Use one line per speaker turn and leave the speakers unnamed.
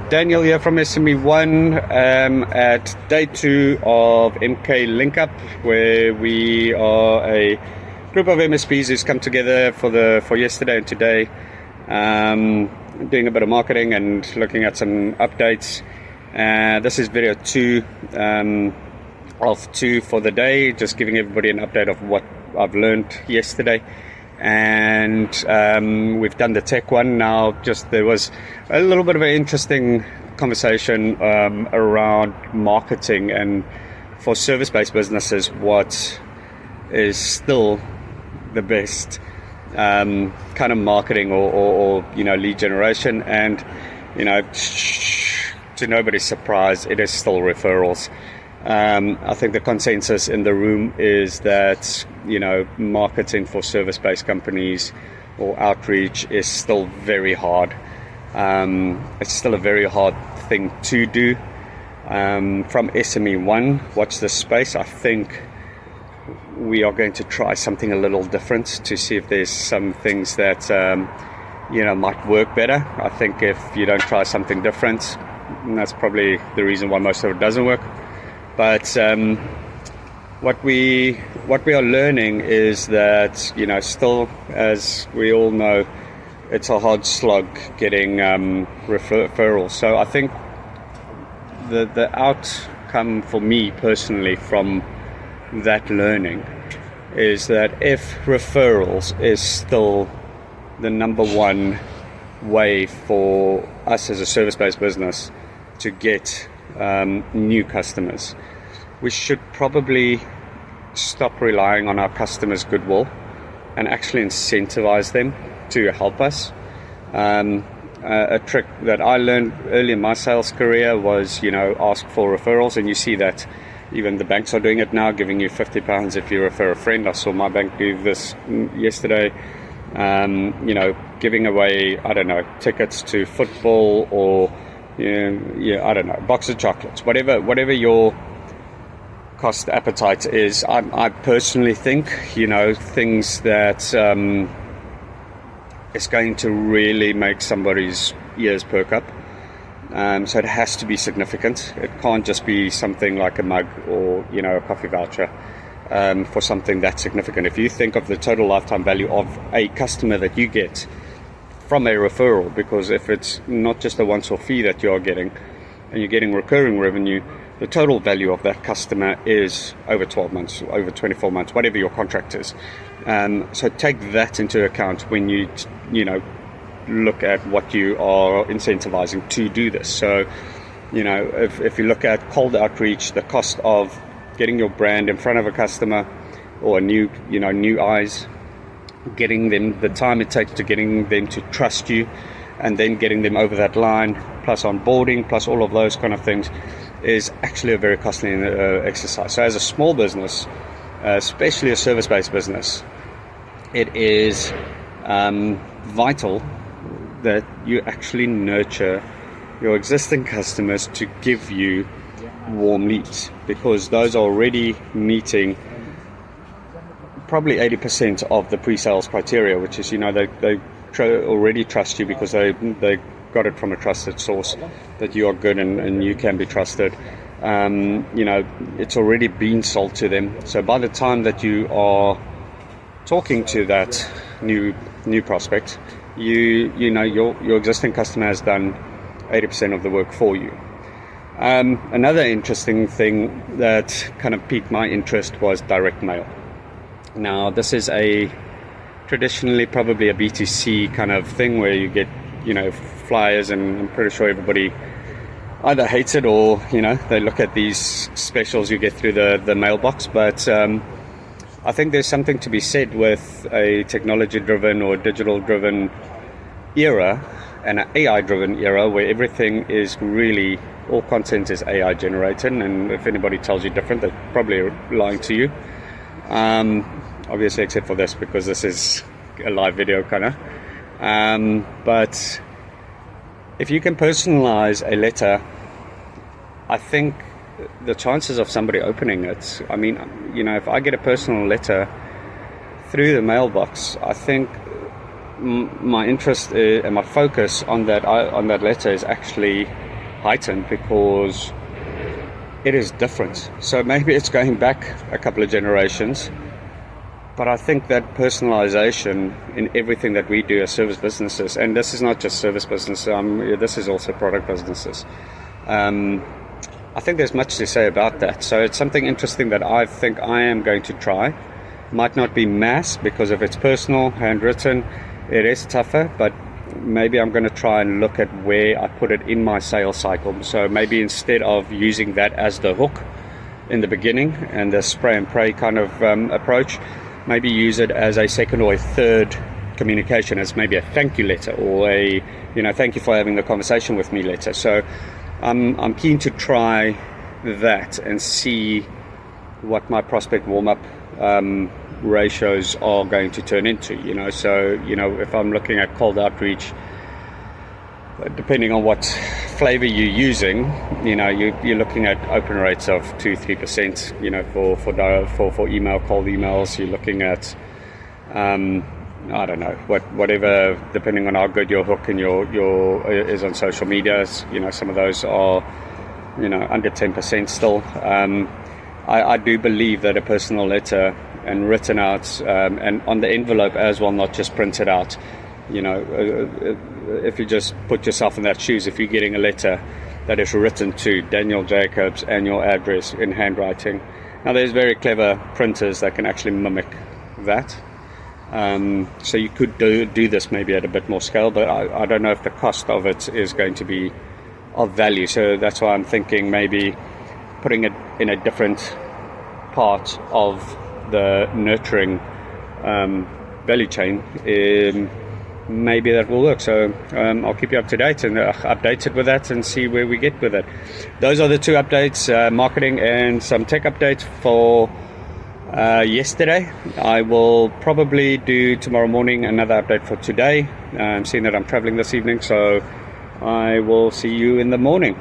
Daniel here from SME ONE at day 2 of MK Link Up, where we are a group of MSPs who's come together for yesterday and today, doing a bit of marketing and looking at some updates. This is video 2 of 2 for the day, just giving everybody an update of what I've learned yesterday. And we've done the tech one now. Just there was a little bit of an interesting conversation around marketing, and for service-based businesses, what is still the best kind of marketing or lead generation. And to nobody's surprise, it is still referrals. I think the consensus in the room is that marketing for service-based companies or outreach is still very hard. It's still a very hard thing to do. From SME ONE, watch this space. I think we are going to try something a little different to see if there's some things that might work better. I think if you don't try something different, that's probably the reason why most of it doesn't work. But what we are learning is that still, as we all know, it's a hard slog getting referrals. So I think the outcome for me personally from that learning is that if referrals is still the number one way for us as a service-based business to get new customers, we should probably stop relying on our customers' goodwill and actually incentivize them to help us. A trick that I learned early in my sales career was ask for referrals, and you see that even the banks are doing it now, giving you £50 if you refer a friend. I saw my bank do this yesterday. Giving away, tickets to football or box of chocolates, whatever your cost appetite is. I personally think things that is going to really make somebody's ears perk up. So it has to be significant. It can't just be something like a mug or a coffee voucher for something that's significant. If you think of the total lifetime value of a customer that you get from a referral, because if it's not just a once-off fee that you're getting and you're getting recurring revenue, the total value of that customer is over 12 months, over 24 months, whatever your contract is. So take that into account when you look at what you are incentivizing to do this. So if you look at cold outreach, the cost of getting your brand in front of a customer or new eyes, getting them the time it takes to getting them to trust you, and then getting them over that line, plus onboarding, plus all of those kind of things, is actually a very costly exercise. So as a small business, especially a service-based business, it is vital that you actually nurture your existing customers to give you warm leads, because those are already meeting probably 80% of the pre-sales criteria, which is they already trust you because they got it from a trusted source that you are good and you can be trusted. It's already been sold to them. So by the time that you are talking to that new prospect, your existing customer has done 80% of the work for you. Another interesting thing that kind of piqued my interest was direct mail. Now, this is traditionally probably a B2C kind of thing where you get, flyers, and I'm pretty sure everybody either hates it or, they look at these specials you get through the mailbox. But I think there's something to be said with a technology-driven or digital-driven era and an AI-driven era where everything is really, all content is AI generated, and if anybody tells you different, they're probably lying to you. Obviously, except for this, because this is a live video kind of. But if you can personalize a letter, I think the chances of somebody opening it, if I get a personal letter through the mailbox, I think my interest and my focus on that letter is actually heightened because it is different. So maybe it's going back a couple of generations, but I think that personalization in everything that we do as service businesses, and this is not just service business, this is also product businesses. I think there's much to say about that. So it's something interesting that I think I am going to try. Might not be mass because if it's personal, handwritten, it is tougher, but maybe I'm going to try and look at where I put it in my sales cycle. So maybe instead of using that as the hook in the beginning and the spray and pray kind of approach, maybe use it as a second or a third communication, as maybe a thank you letter or a, thank you for having the conversation with me letter. So I'm keen to try that and see what my prospect warm-up ratios are going to turn into. So if I'm looking at cold outreach, depending on what flavor you're using, you're looking at open rates of 2-3%. For email, cold emails, you're looking at I don't know, whatever, depending on how good your hook and your is on social media. Some of those are under 10% still. I do believe that a personal letter and written out and on the envelope as well, not just printed out. If you just put yourself in that shoes, if you're getting a letter that is written to Daniel Jacobs and your address in handwriting. Now there's very clever printers that can actually mimic that. So you could do this maybe at a bit more scale, but I don't know if the cost of it is going to be of value. So that's why I'm thinking maybe putting it in a different part of the nurturing value chain. Maybe that will work. So I'll keep you up to date and updated with that and see where we get with it. Those are the two updates, marketing and some tech updates for yesterday. I will probably do tomorrow morning another update for today. I'm seeing that I'm traveling this evening, so I will see you in the morning.